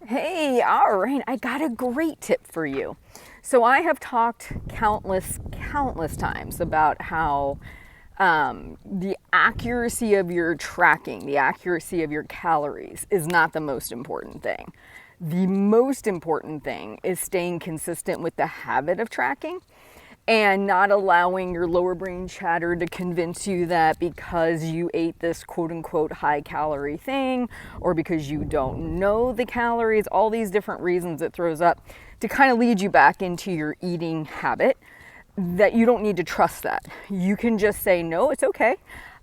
Hey, all right, I got a great tip for you. So I have talked countless times about how the accuracy of your tracking, the accuracy of your calories is not the most important thing. The most important thing is staying consistent with the habit of tracking and not allowing your lower brain chatter to convince you that because you ate this quote unquote high calorie thing or because you don't know the calories, all these different reasons it throws up to kind of lead you back into your eating habit, that you don't need to trust that. You can just say, no, it's okay.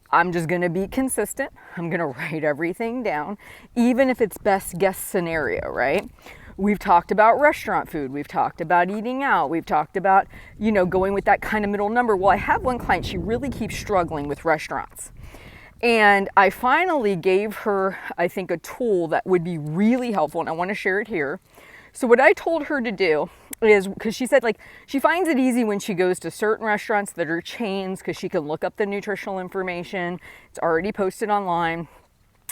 I'm just going to be consistent. I'm going to write everything down, even if it's best guess scenario, right? We've talked about restaurant food. We've talked about eating out. We've talked about, going with that kind of middle number. Well, I have one client, she really keeps struggling with restaurants. And I finally gave her, I think, a tool that would be really helpful, and I want to share it here. So what I told her to do is, because she said she finds it easy when she goes to certain restaurants that are chains because she can look up the nutritional information. It's already posted online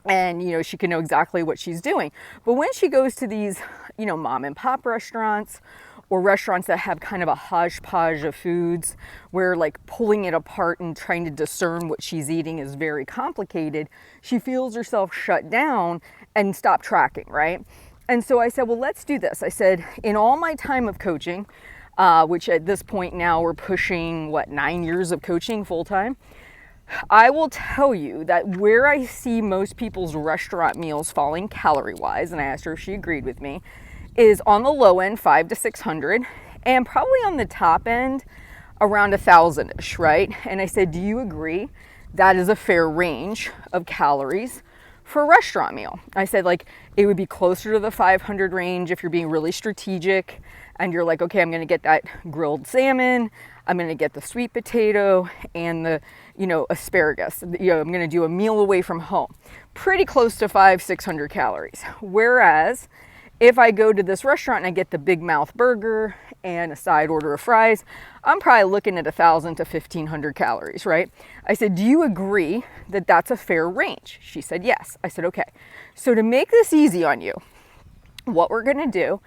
and she can know exactly what she's doing. But when she goes to these mom and pop restaurants or restaurants that have kind of a hodgepodge of foods where pulling it apart and trying to discern what she's eating is very complicated, she feels herself shut down and stop tracking, right? And so I said, well, let's do this. I said, in all my time of coaching, which at this point now we're pushing 9 years of coaching full time, I will tell you that where I see most people's restaurant meals falling calorie wise, and I asked her if she agreed with me, is on the low end 500 to 600, and probably on the top end around 1,000-ish, right? And I said, do you agree that is a fair range of calories for a restaurant meal? I said, it would be closer to the 500 range if you're being really strategic and you're like, okay, I'm going to get that grilled salmon, I'm going to get the sweet potato and the, asparagus. I'm going to do a meal away from home. Pretty close to 500-600 calories. Whereas if I go to this restaurant and I get the big mouth burger and a side order of fries, I'm probably looking at 1,000 to 1,500 calories, right? I said, do you agree that that's a fair range? She said, yes. I said, okay. So to make this easy on you, what we're going to do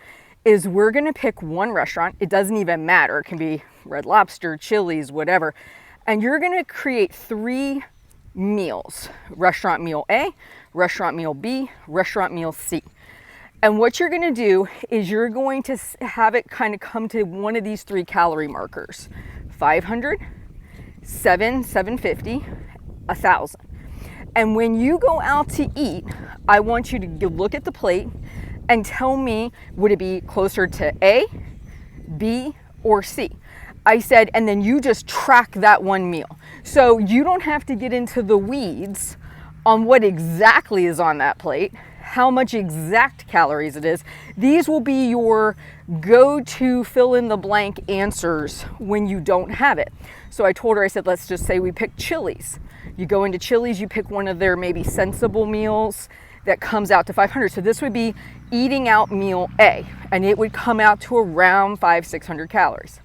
is we're going to pick one restaurant. It doesn't even matter. It can be Red Lobster, Chili's, whatever. And you're going to create 3 meals: restaurant meal A, restaurant meal B, restaurant meal C. And what you're going to do is you're going to have it kind of come to one of these 3 calorie markers: 500, 750, 1,000. And when you go out to eat, I want you to look at the plate and tell me, would it be closer to A, B, or C? I said, and then you just track that one meal. So you don't have to get into the weeds on what exactly is on that plate, how much exact calories it is. These will be your go-to fill in the blank answers when you don't have it. So I told her, I said, let's just say we pick Chili's. You go into Chili's, you pick one of their maybe sensible meals that comes out to 500. So this would be eating out meal A, and it would come out to around 500-600 calories.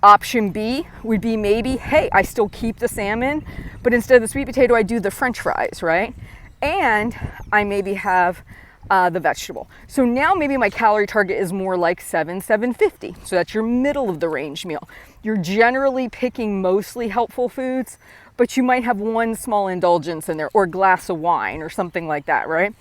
Option B would be maybe, hey, I still keep the salmon, but instead of the sweet potato, I do the French fries, right? And I maybe have the vegetable. So now maybe my calorie target is more like 750. So that's your middle of the range meal. You're generally picking mostly helpful foods, but you might have one small indulgence in there or a glass of wine or something like that, right?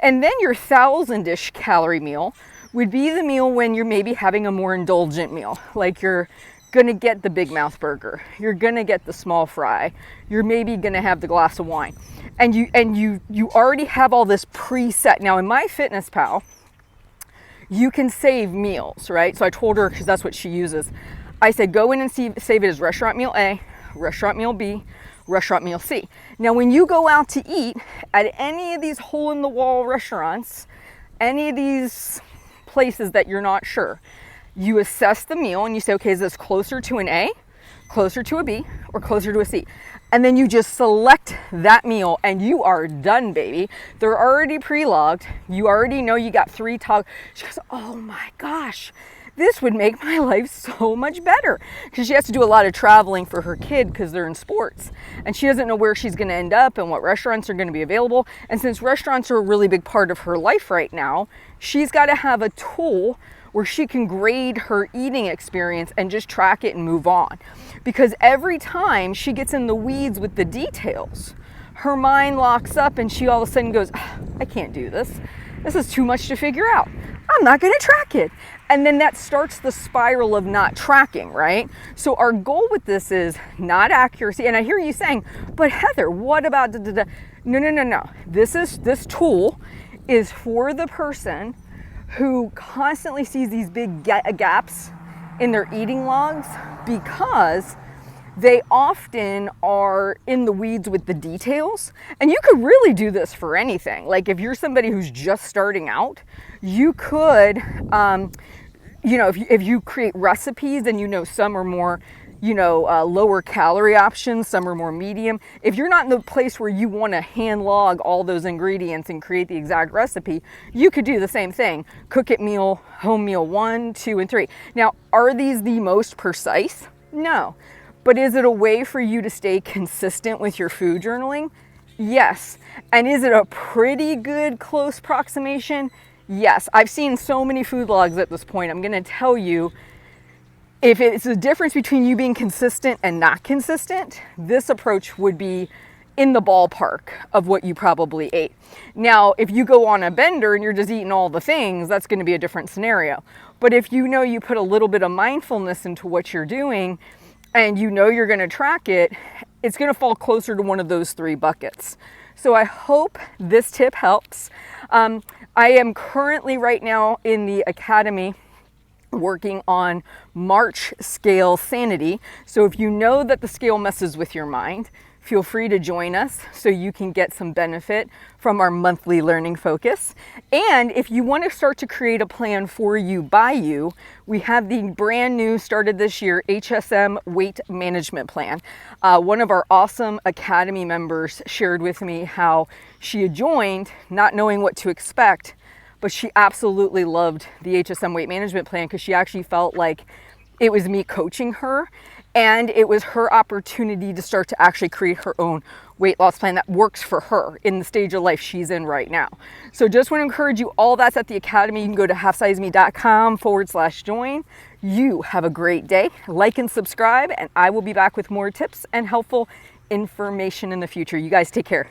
And then your 1,000-ish calorie meal would be the meal when you're maybe having a more indulgent meal, like you're gonna get the big mouth burger, you're gonna get the small fry, you're maybe gonna have the glass of wine, and you already have all this preset. Now in MyFitnessPal, you can save meals, right? So I told her, because that's what she uses, I said go in and save it as restaurant meal A, restaurant meal B, restaurant meal C. Now when you go out to eat at any of these hole-in-the-wall restaurants, any of these places that you're not sure, you assess the meal and you say, okay, is this closer to an A, closer to a B, or closer to a C? And then you just select that meal and you are done, baby. They're already pre-logged. You already know you got 3 toggles. She goes, oh my gosh, this would make my life so much better, because she has to do a lot of traveling for her kid because they're in sports, and she doesn't know where she's going to end up and what restaurants are going to be available. And since restaurants are a really big part of her life right now, she's got to have a tool where she can grade her eating experience and just track it and move on. Because every time she gets in the weeds with the details, her mind locks up and she all of a sudden goes, I can't do this. This is too much to figure out. I'm not going to track it. And then that starts the spiral of not tracking, right? So our goal with this is not accuracy. And I hear you saying, but Heather, what about da-da-da? No. This tool is for the person who constantly sees these big gaps in their eating logs, because they often are in the weeds with the details. And you could really do this for anything. Like if you're somebody who's just starting out, you could, if you create recipes and some are more, lower calorie options, some are more medium. If you're not in the place where you want to hand log all those ingredients and create the exact recipe, you could do the same thing. Cook it meal, home meal 1, 2, and 3. Now, are these the most precise? No. But is it a way for you to stay consistent with your food journaling? Yes. And is it a pretty good close approximation? Yes. I've seen so many food logs at this point. I'm going to tell you, if it's a difference between you being consistent and not consistent, this approach would be in the ballpark of what you probably ate. Now, if you go on a bender and you're just eating all the things, that's going to be a different scenario. But if you put a little bit of mindfulness into what you're doing, and you're going to track it, it's going to fall closer to one of those 3 buckets. So I hope this tip helps. I am currently right now in the academy working on March Scale Sanity. So if you know that the scale messes with your mind, feel free to join us so you can get some benefit from our monthly learning focus. And if you want to start to create a plan for you by you, we have the brand new, started this year, HSM Weight Management Plan. One of our awesome academy members shared with me how she had joined not knowing what to expect, but she absolutely loved the HSM Weight Management Plan because she actually felt like it was me coaching her, and it was her opportunity to start to actually create her own weight loss plan that works for her in the stage of life she's in right now. So just want to encourage you, all that's at the academy. You can go to halfsizeme.com/join. You have a great day. Like and subscribe, and I will be back with more tips and helpful information in the future. You guys take care.